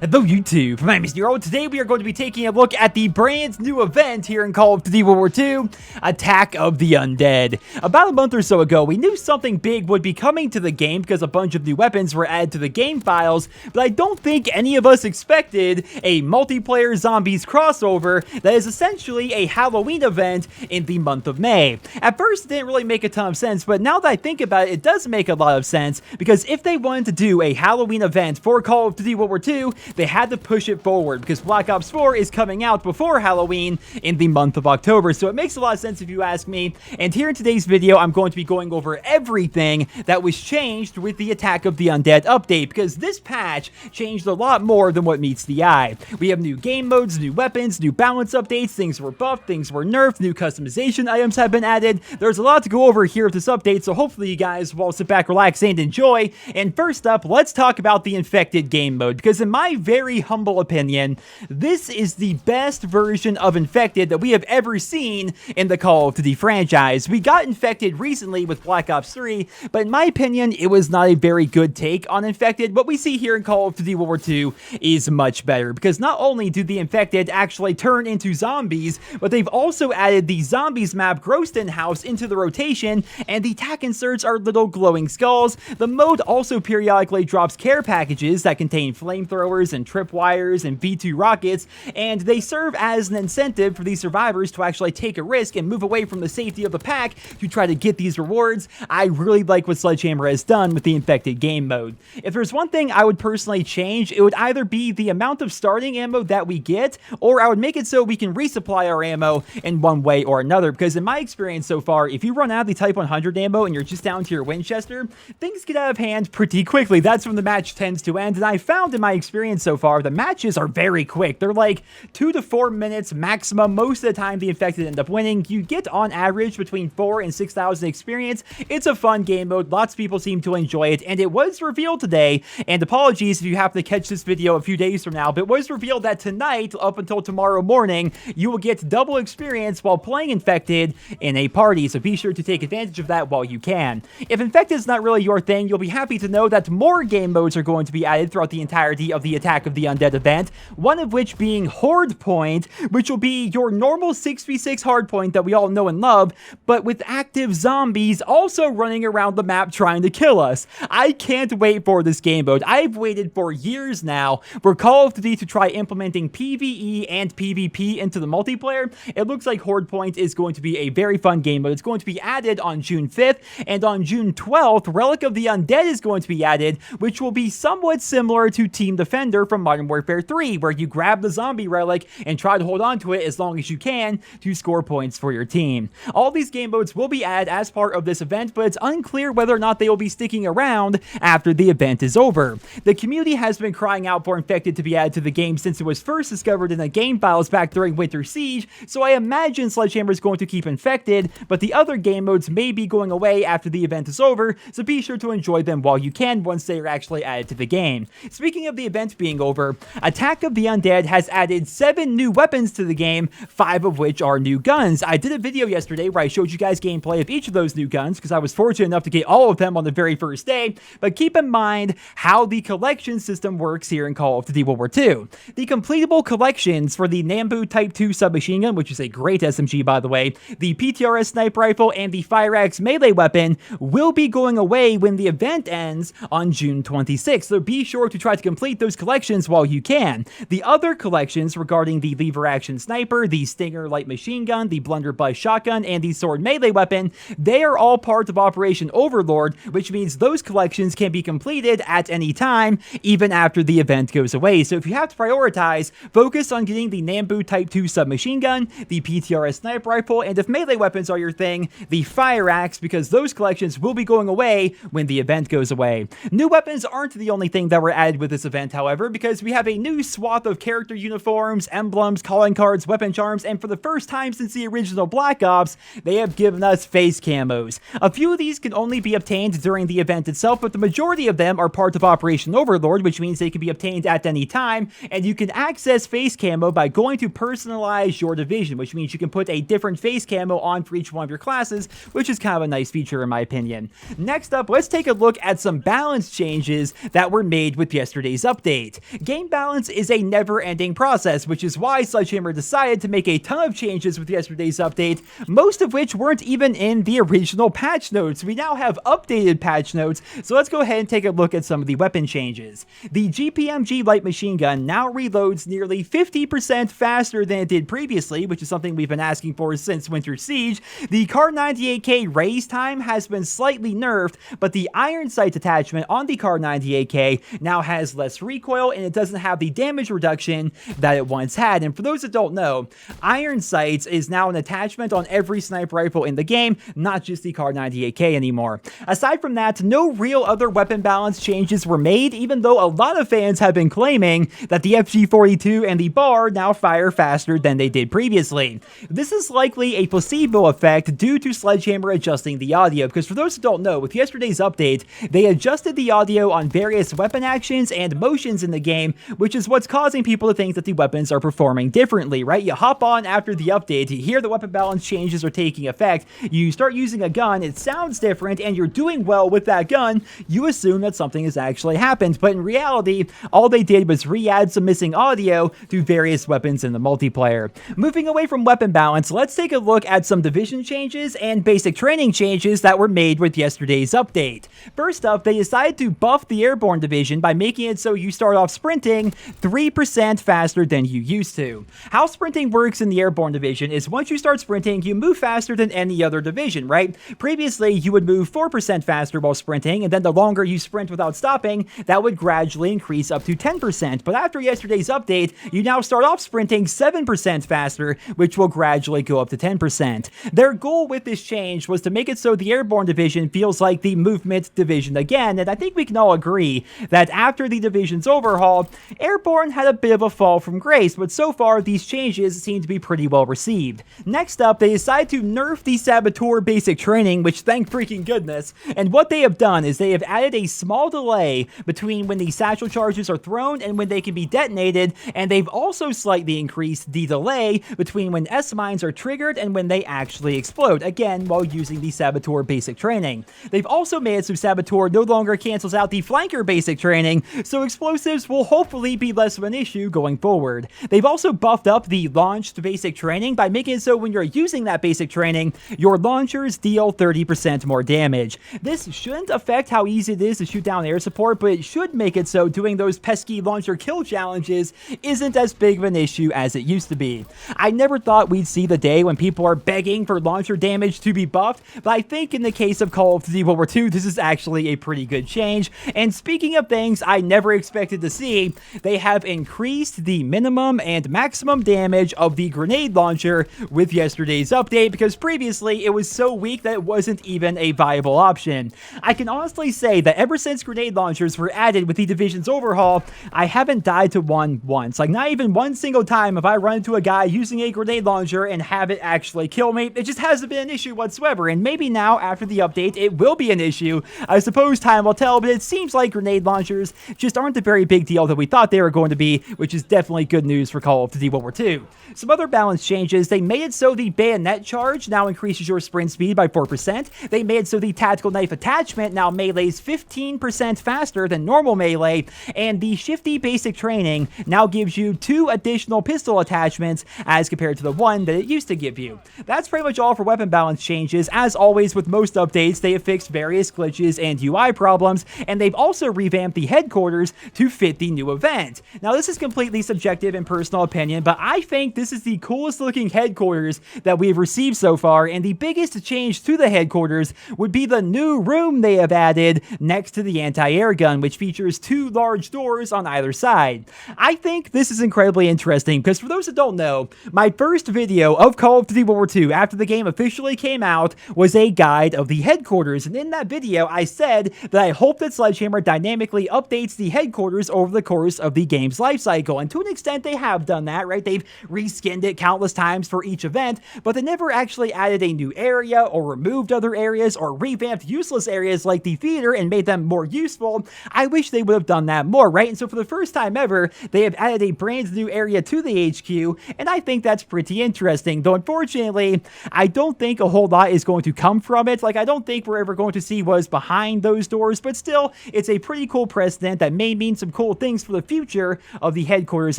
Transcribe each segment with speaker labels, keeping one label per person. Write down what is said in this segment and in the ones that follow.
Speaker 1: Hello YouTube, my name is Nero. Today we are going to be taking a look at the brand new event here in Call of Duty WWII, Attack of the Undead. About a month or so ago, we knew something big would be coming to the game because a bunch of new weapons were added to the game files, but I don't think any of us expected a multiplayer zombies crossover that is essentially a Halloween event in the month of May. At first it didn't really make a ton of sense, but now that I think about it, it does make a lot of sense, because if they wanted to do a Halloween event for Call of Duty WWII, they had to push it forward because Black Ops 4 is coming out before Halloween in the month of October. So it makes a lot of sense if you ask me. And here in today's video, I'm going to be going over everything that was changed with the Attack of the Undead update, because this patch changed a lot more than what meets the eye. We have new game modes, new weapons, new balance updates, things were buffed, things were nerfed, new customization items have been added. There's a lot to go over here with this update, so hopefully you guys will sit back, relax, and enjoy. And first up, let's talk about the Infected game mode, because in my very humble opinion, this is the best version of Infected that we have ever seen in the Call of Duty franchise. We got Infected recently with Black Ops 3, but in my opinion, it was not a very good take on Infected. What we see here in Call of Duty WWII is much better, because not only do the Infected actually turn into zombies, but they've also added the Zombies map Groston House into the rotation, and the attack inserts are little glowing skulls. The mode also periodically drops care packages that contain flamethrowers and tripwires and V2 rockets, and they serve as an incentive for these survivors to actually take a risk and move away from the safety of the pack to try to get these rewards. I really like what Sledgehammer has done with the Infected game mode. If there's one thing I would personally change, it would either be the amount of starting ammo that we get, or I would make it so we can resupply our ammo in one way or another, because in my experience so far, if you run out of the Type 100 ammo and you're just down to your Winchester, things get out of hand pretty quickly. That's when the match tends to end, and I found in my experience so far, the matches are very quick. They're like 2 to 4 minutes maximum. Most of the time, the Infected end up winning. You get on average between 4,000 and 6,000 experience. It's a fun game mode. Lots of people seem to enjoy it, and it was revealed today, and apologies if you happen to catch this video a few days from now, but it was revealed that tonight, up until tomorrow morning, you will get double experience while playing Infected in a party, so be sure to take advantage of that while you can. If Infected is not really your thing, you'll be happy to know that more game modes are going to be added throughout the entirety of the Attack of the Undead event, one of which being Horde Point, which will be your normal 6v6 hardpoint that we all know and love, but with active zombies also running around the map trying to kill us. I can't wait for this game mode. I've waited for years now for Call of Duty to try implementing PvE and PvP into the multiplayer. It looks like Horde Point is going to be a very fun game mode. It's going to be added on June 5th, and on June 12th, Relic of the Undead is going to be added, which will be somewhat similar to Team Defender from Modern Warfare 3, where you grab the zombie relic and try to hold on to it as long as you can to score points for your team. All these game modes will be added as part of this event, but it's unclear whether or not they will be sticking around after the event is over. The community has been crying out for Infected to be added to the game since it was first discovered in the game files back during Winter Siege, so I imagine Sledgehammer is going to keep Infected, but the other game modes may be going away after the event is over, so be sure to enjoy them while you can once they are actually added to the game. Speaking of the event being over, Attack of the Undead has added 7 new weapons to the game, 5 of which are new guns. I did a video yesterday where I showed you guys gameplay of each of those new guns, because I was fortunate enough to get all of them on the very first day, but keep in mind how the collection system works here in Call of Duty WWII. The completable collections for the Nambu Type 2 submachine gun, which is a great SMG by the way, the PTRS sniper rifle, and the Fire Axe melee weapon will be going away when the event ends on June 26th, so be sure to try to complete those collections while you can. The other collections regarding the lever action sniper, the Stinger light machine gun, the blunderbuss shotgun, and the sword melee weapon, they are all part of Operation Overlord, which means those collections can be completed at any time, even after the event goes away. So if you have to prioritize, focus on getting the Nambu Type 2 submachine gun, the PTRS sniper rifle, and if melee weapons are your thing, the Fire Axe, because those collections will be going away when the event goes away. New weapons aren't the only thing that were added with this event, however, because we have a new swath of character uniforms, emblems, calling cards, weapon charms, and for the first time since the original Black Ops, they have given us face camos. A few of these can only be obtained during the event itself, but the majority of them are part of Operation Overlord, which means they can be obtained at any time, and you can access face camo by going to personalize your division, which means you can put a different face camo on for each one of your classes, which is kind of a nice feature in my opinion. Next up, let's take a look at some balance changes that were made with yesterday's update. Game balance is a never-ending process, which is why Sledgehammer decided to make a ton of changes with yesterday's update, most of which weren't even in the original patch notes. We now have updated patch notes, so let's go ahead and take a look at some of the weapon changes. The GPMG light machine gun now reloads nearly 50% faster than it did previously, which is something we've been asking for since Winter Siege. The Kar98K raise time has been slightly nerfed, but the iron sights attachment on the Kar98K now has less recoil, and it doesn't have the damage reduction that it once had. And for those that don't know, iron sights is now an attachment on every sniper rifle in the game, not just the Kar98K anymore. Aside from that, no real other weapon balance changes were made, even though a lot of fans have been claiming that the FG42 and the bar now fire faster than they did previously. This is likely a placebo effect due to Sledgehammer adjusting the audio, because for those who don't know, with yesterday's update, they adjusted the audio on various weapon actions and motions in the game, which is what's causing people to think that the weapons are performing differently, right? You hop on after the update, you hear the weapon balance changes are taking effect, you start using a gun, it sounds different, and you're doing well with that gun, you assume that something has actually happened, but in reality, all they did was re-add some missing audio to various weapons in the multiplayer. Moving away from weapon balance, let's take a look at some division changes and basic training changes that were made with yesterday's update. First up, they decided to buff the Airborne Division by making it so you start off sprinting 3% faster than you used to. How sprinting works in the Airborne Division is once you start sprinting, you move faster than any other division, right? Previously, you would move 4% faster while sprinting, and then the longer you sprint without stopping, that would gradually increase up to 10%. But after yesterday's update, you now start off sprinting 7% faster, which will gradually go up to 10%. Their goal with this change was to make it so the Airborne Division feels like the movement division again, and I think we can all agree that after the division's overhaul, Airborne had a bit of a fall from grace, but so far these changes seem to be pretty well received. Next up, they decided to nerf the Saboteur basic training, which thank freaking goodness, and what they have done is they have added a small delay between when the satchel charges are thrown and when they can be detonated, and they've also slightly increased the delay between when S-mines are triggered and when they actually explode, again while using the Saboteur basic training. They've also made it so Saboteur no longer cancels out the Flanker basic training, so explosives will hopefully be less of an issue going forward. They've also buffed up the launched basic training by making it so when you're using that basic training, your launchers deal 30% more damage. This shouldn't affect how easy it is to shoot down air support, but it should make it so doing those pesky launcher kill challenges isn't as big of an issue as it used to be. I never thought we'd see the day when people are begging for launcher damage to be buffed, but I think in the case of Call of Duty WWII, this is actually a pretty good change. And speaking of things I never expected to see, they have increased the minimum and maximum damage of the grenade launcher with yesterday's update, because previously it was so weak that it wasn't even a viable option. I can honestly say that ever since grenade launchers were added with the Division's overhaul, I haven't died to one once. Like, not even one single time have I run into a guy using a grenade launcher and have it actually kill me. It just hasn't been an issue whatsoever, and maybe now after the update it will be an issue. I suppose time will tell, but it seems like grenade launchers just aren't the very big deal that we thought they were going to be, which is definitely good news for Call of Duty WWII. Some other balance changes: they made it so the bayonet charge now increases your sprint speed by 4%. They made it so the tactical knife attachment now melees 15% faster than normal melee, and the shifty basic training now gives you 2 additional pistol attachments as compared to the 1 that it used to give you. That's pretty much all for weapon balance changes. As always with most updates, they have fixed various glitches and UI problems, and they've also revamped the headquarters to fit the new event. Now, this is completely subjective and personal opinion, but I think this is the coolest looking headquarters that we've received so far, and the biggest change to the headquarters would be the new room they have added next to the anti-air gun, which features 2 large doors on either side. I think this is incredibly interesting because, for those that don't know, my first video of Call of Duty WWII after the game officially came out was a guide of the headquarters, and in that video I said that I hope that Sledgehammer dynamically updates the headquarters over over the course of the game's life cycle. And to an extent, they have done that, right? They've reskinned it countless times for each event, but they never actually added a new area or removed other areas or revamped useless areas like the theater and made them more useful. I wish they would have done that more, right? And so for the first time ever, they have added a brand new area to the HQ, and I think that's pretty interesting. Though unfortunately, I don't think a whole lot is going to come from it. Like, I don't think we're ever going to see what's behind those doors, but still, it's a pretty cool precedent that may mean some cool things for the future of the headquarters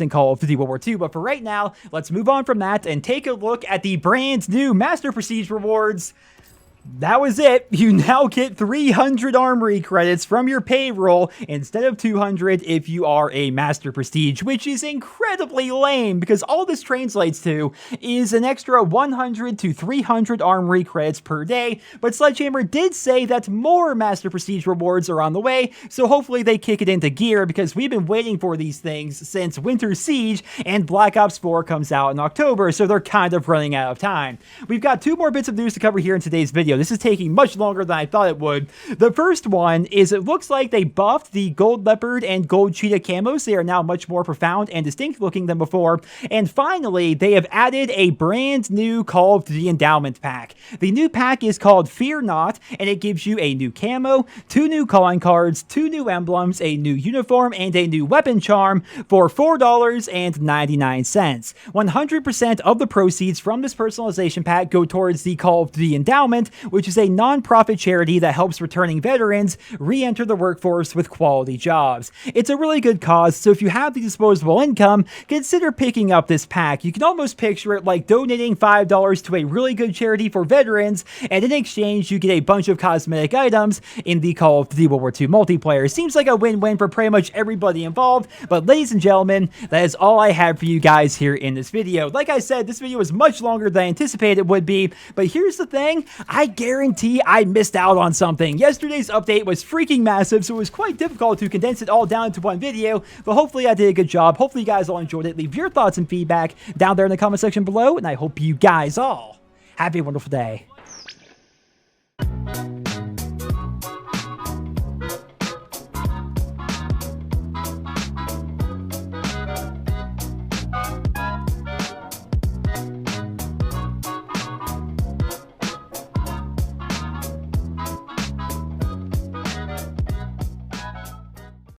Speaker 1: in Call of Duty World War II. But for right now, let's move on from that and take a look at the brand new Master Prestige rewards. That was it. You now get 300 armory credits from your payroll instead of 200 if you are a Master Prestige, which is incredibly lame because all this translates to is an extra 100 to 300 armory credits per day. But Sledgehammer did say that more Master Prestige rewards are on the way, so hopefully they kick it into gear because we've been waiting for these things since Winter Siege and Black Ops 4 comes out in October, so they're kind of running out of time. We've got two more bits of news to cover here in today's video. This is taking much longer than I thought it would. The first one is it looks like they buffed the gold leopard and gold cheetah camos. They are now much more profound and distinct looking than before. And finally, they have added a brand new Call of Duty endowment pack. The new pack is called Fear Not, and it gives you a new camo, 2 new calling cards, 2 new emblems, a new uniform, and a new weapon charm for $4.99. 100% of the proceeds from this personalization pack go towards the Call of Duty endowment, which is a non-profit charity that helps returning veterans re-enter the workforce with quality jobs. It's a really good cause, so if you have the disposable income, consider picking up this pack. You can almost picture it like donating $5 to a really good charity for veterans, and in exchange, you get a bunch of cosmetic items in the Call of Duty World War II multiplayer. Seems like a win-win for pretty much everybody involved, but ladies and gentlemen, that is all I have for you guys here in this video. Like I said, this video was much longer than I anticipated it would be, but here's the thing, I guarantee I missed out on something. Yesterday's update was freaking massive, so it was quite difficult to condense it all down into one video, but hopefully I did a good job. Hopefully you guys all enjoyed it. Leave your thoughts and feedback down there in the comment section below, and I hope you guys all have a wonderful day.